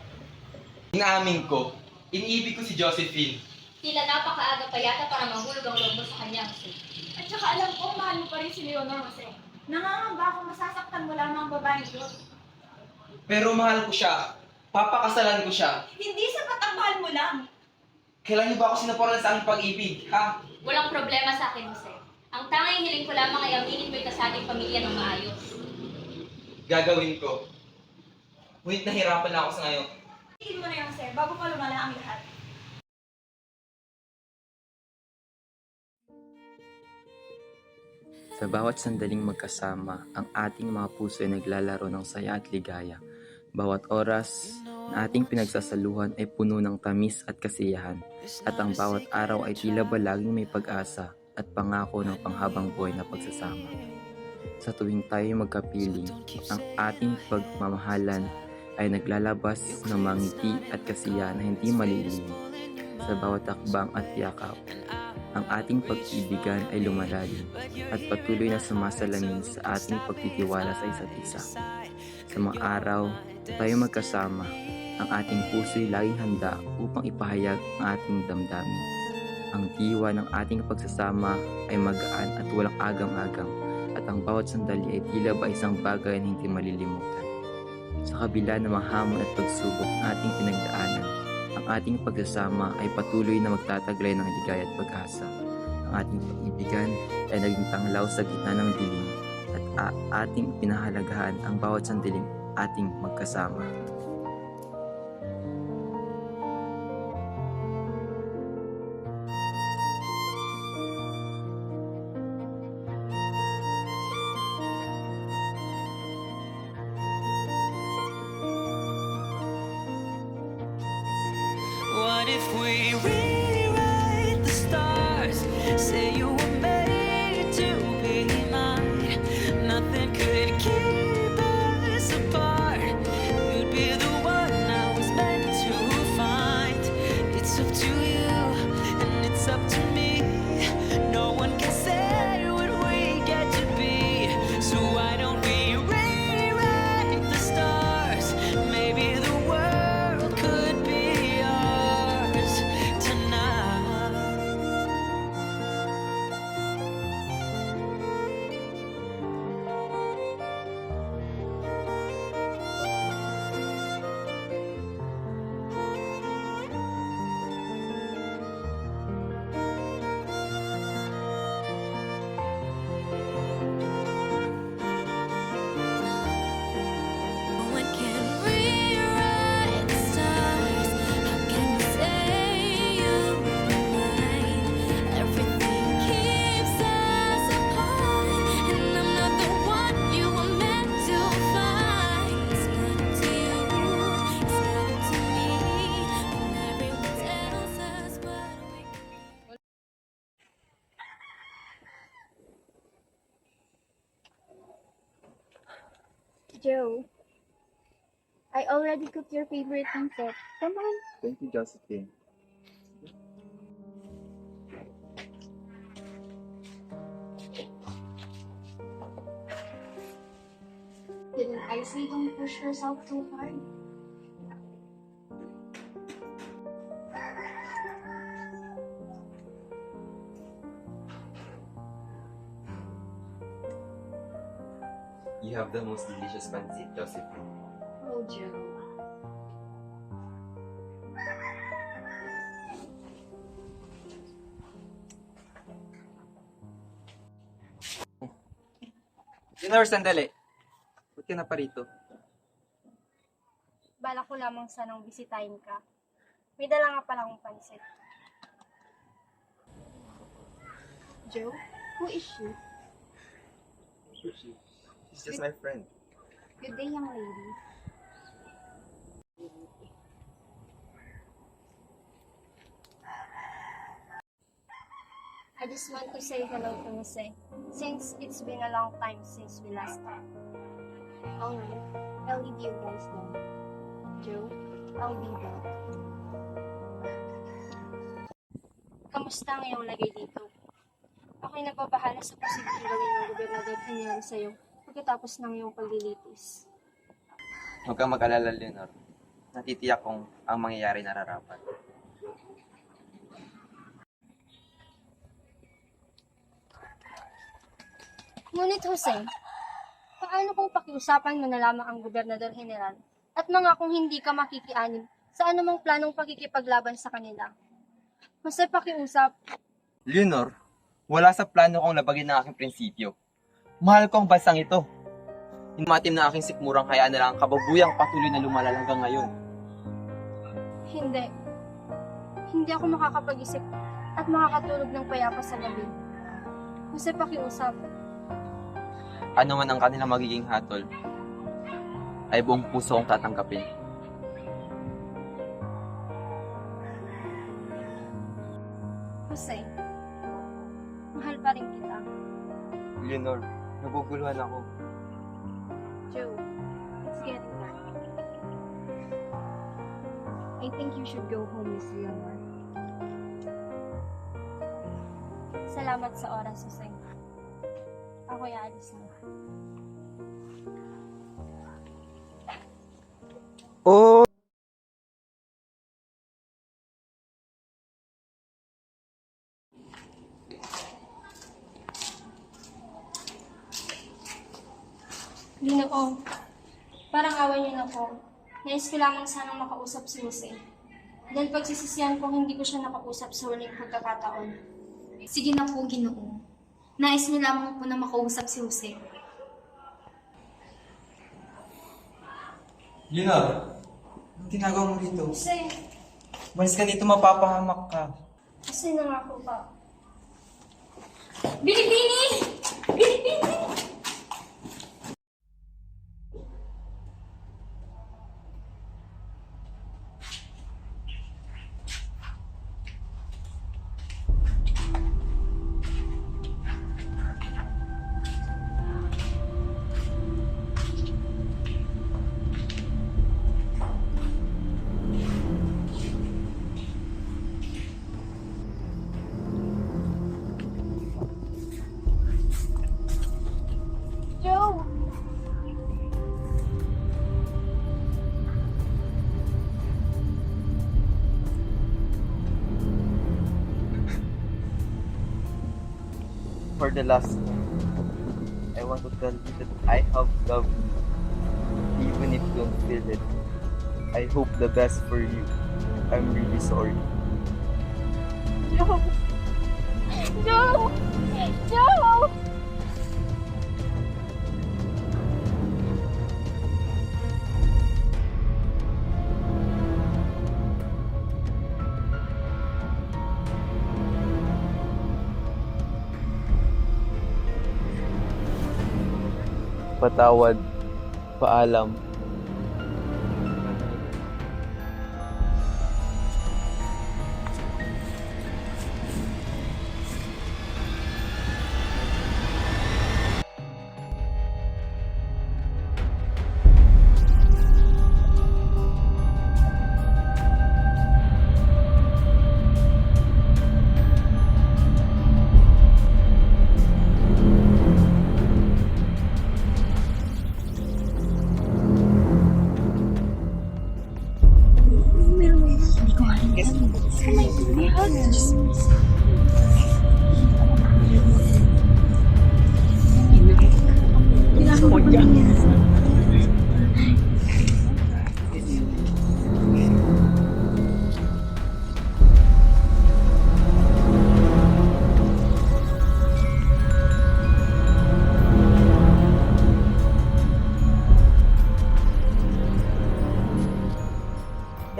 Inaamin ko, iniibig ko si Josephine. Tila napakaaga pa yata para mahulog ang loob mo sa kanya, Jose. At saka alam ko, mahal mo pa rin si Leonor, Jose. Nangangamba akong masasaktan mo lamang ang babae doon. Pero mahal ko siya. Papakasalan ko siya. Hindi sapat ang mahal mo lang. Kailan niyo ba ako sinaporan sa aking pag-ibig, ha? Walang problema sa akin, Jose. Ang tanging hiling ko lamang ay aminin mo ito sa ating pamilya ng maayos. Gagawin ko. Ngunit nahirapan na ako sa ngayon. Tigil mo na yun, Jose, bago pa lumala ang lahat. Sa bawat sandaling magkasama, ang ating mga puso ay naglalaro ng saya at ligaya. Bawat oras na ating pinagsasaluhan ay puno ng tamis at kasiyahan, at ang bawat araw ay tila ba laging may pag-asa at pangako ng panghabang buhay na pagsasama. Sa tuwing tayo magkapiling, ang ating pagmamahalan ay naglalabas ng mga ngiti at kasiyahan na hindi malilimu. Sa bawat takbang at yakap, ang ating pag-ibigan ay lumalalim at patuloy na sumasalamin sa ating pagtitiwala sa isa't isa. Sa mga araw, tayo magkasama, ang ating puso'y laging handa upang ipahayag ang ating damdamin. Ang diwa ng ating pagsasama ay magaan at walang agam-agam, at ang bawat sandali ay tila ba isang bagay na hindi malilimutan. Sa kabila ng mga hamon at pagsubok ng ating pinagdaanan, ang ating pagsasama ay patuloy na magtataglay ng ligaya at pag-asa. Ang ating pag-ibigan ay naging tanglaw sa gitna ng dilim, at ating pinahalagahan ang bawat sandaling ating magkasama. What if we rewrite the stars? Say you were made to be mine. Nothing could keep us apart. You'd be the one I was meant to find. It's up to you and it's up to me. No one can say what we get to be. So why don't we rewrite the stars? Maybe the world could be ours tonight. No one can rewrite the stars. How can you say you're mine? Everything keeps us apart, and I'm not the one you were meant to find. It's not up to you, it's not up to me. When everyone tells us what we Joe, I already cooked your favorite insect. Come on. Thank you, Josephine. Didn't I say don't push yourself too hard? You have the most delicious pancit, Josephine. Oh, Joe. Leonor, sandali. Ba't ka na pa rito? Bala ko lamang sanang bisitahin ka. May dala nga pala akong pansit. Joe, who is she? She's just my friend. Good day, young lady. I just want to say hello to Jose, since it's been a long time since we last talked. Alright, I'll leave you guys now. Joe, I'll be back. Kamusta ang iyong lagay dito? Ako'y napapahala sa posibleng gawin ng gobernador general sa'yo pagkatapos ng iyong paglilitis. Huwag kang mag-alala, Leonor. Natitiyak kong ang mangyayari nararapat. Ngunit Jose, paano kung pakiusapan mo na lamang ang gobernador general at mga kung hindi ka makikianim sa anumang planong pakikipaglaban sa kanila? Jose, pakiusap. Leonor, wala sa plano kong labagin ng aking prinsipyo. Mahal ko ang bansang ito. Himatim na aking sikmurang kaya na lang ang kababuyang patuloy na lumalal hanggang ngayon. Hindi. Hindi ako makakapag-isip at makakatulog ng payapa sa gabi. Jose, pakiusap. Ano man ang kanilang magiging hatol, ay buong puso kong tatanggapin. Jose, mahal pa rin kita. Leonor, naguguluhan ako. Joe, it's getting dark. I think you should go home, Miss Leonor. Salamat sa oras, Jose. Ako'y aalis na. Oh! Ginoo, parang awan niyo na po. Nais ko lamang sanang makausap si Jose. Dahil pagsisisihan ko, hindi ko siya nakausap sa huling pagkakataon. Sige na po, Ginoo. Nais niyo lamang po na makausap si Jose. Leonor, anong ginagawa mo dito? Jose, Malis ka dito, mapapahamak ka. Jose, nangako pa. Binibini! Binibini! Joe! For the last time, I want to tell you that I have loved you, even if you don't feel it. I hope the best for you. I'm really sorry. Joe! Joe! Joe! Patawad, paalam.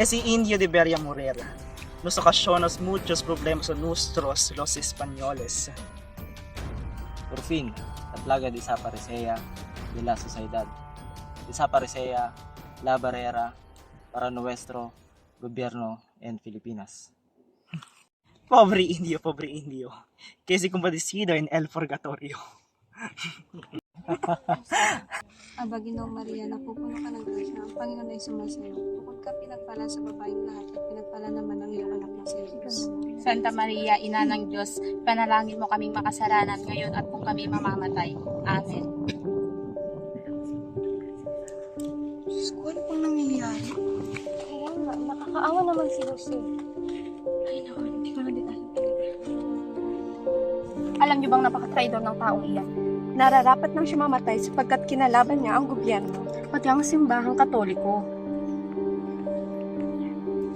si Indio de Beria Morera. Nos ocasionos muchos problemas a nosotros los españoles. Por fin, at plaga desaparecea de la sociedad. Desaparecea la barrera para nuestro gobierno en Filipinas. Pobre Indio, que se compadecido en el purgatorio. Aba, Ginoong Maria, napupuno ka ng grasya. Ang Panginoon ay sumasayo. Bukod ka pinagpala sa babaeng lahat at pinagpala naman ang iyong anak na si Jesus. Santa Maria, Ina ng Diyos, panalangin mo kaming makasalanan ngayon at kung kami mamamatay. Amen. Diyos ko, ano pang nangyayari? Kaya nga, nakakaawa naman si Jose. Ay naku, hindi ko na din alam talaga. Alam niyo bang napaka-traidor ng taong iyan? Nararapat nang siya mamatay sapagkat kinalaban niya ang gobyerno. Pati ang simbahang katoliko.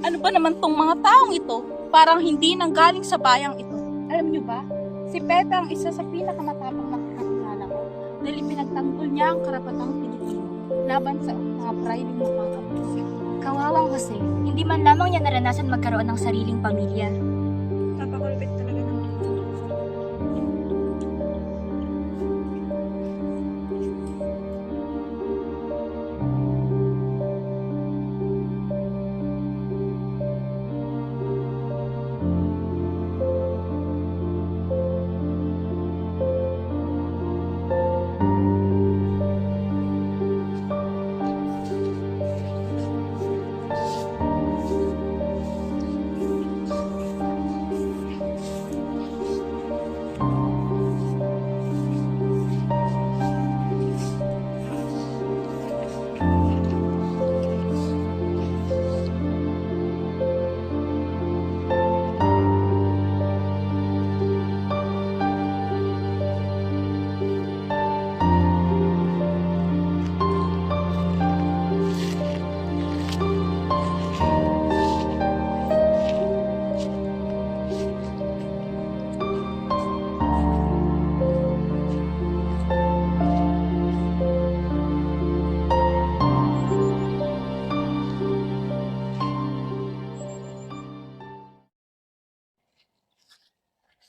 Ano ba naman tong mga taong ito? Parang hindi nanggaling sa bayang ito. Alam niyo ba? Si Pepe ang isa sa pinakamatapang na kakilala ko dahil ipinagtanggol niya ang karapatang Pilipino laban sa mga pride mo pang abuso. Kawawang Jose, hindi man lamang niya naranasan magkaroon ng sariling pamilya. Napakalupit talaga ng Diyos.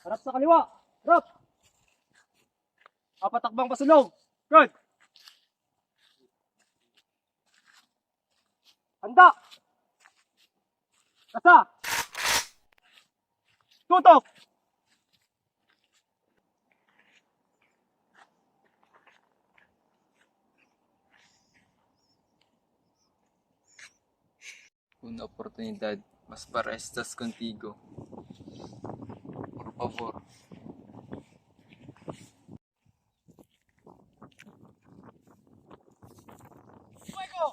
Harap sa kaliwa. Harap. Papatakbang pasulong. Good. Handa. Kasa. Tutok. Una oportunidad, mas para estas contigo. Por favor. Fuego!